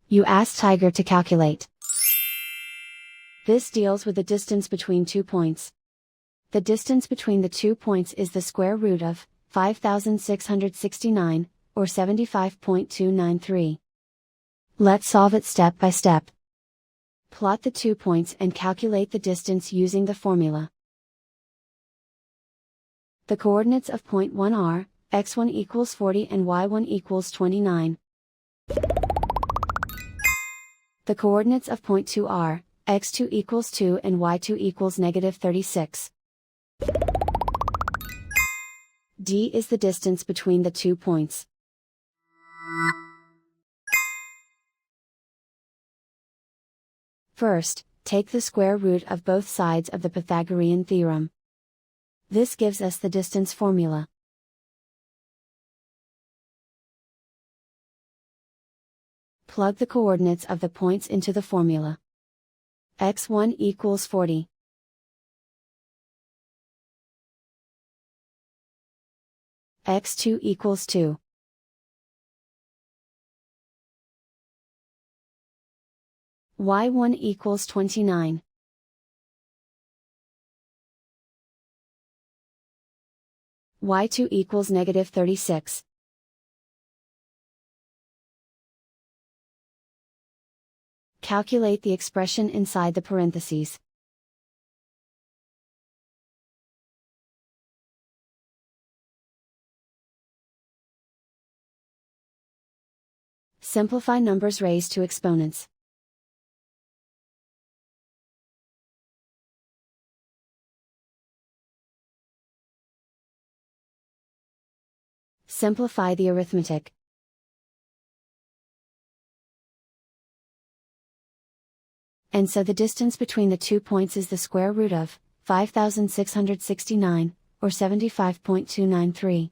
You ask Tiger to calculate. This deals with the distance between 2 points. The distance between the 2 points is the square root of 5,669, or 75.293. Let's solve it step by step. Plot the 2 points and calculate the distance using the formula. The coordinates of point 1 are, x1 equals 40 and y1 equals 29. The coordinates of point 2 are, x2 equals 2 and y2 equals negative 36. D is the distance between the 2 points. First, take the square root of both sides of the Pythagorean theorem. This gives us the distance formula. Plug the coordinates of the points into the formula. x1 equals 40. x2 equals 2. y1 equals 29. y2 equals negative 36. Calculate the expression inside the parentheses. Simplify numbers raised to exponents. Simplify the arithmetic. And so the distance between the 2 points is the square root of 5,669, or 75.293.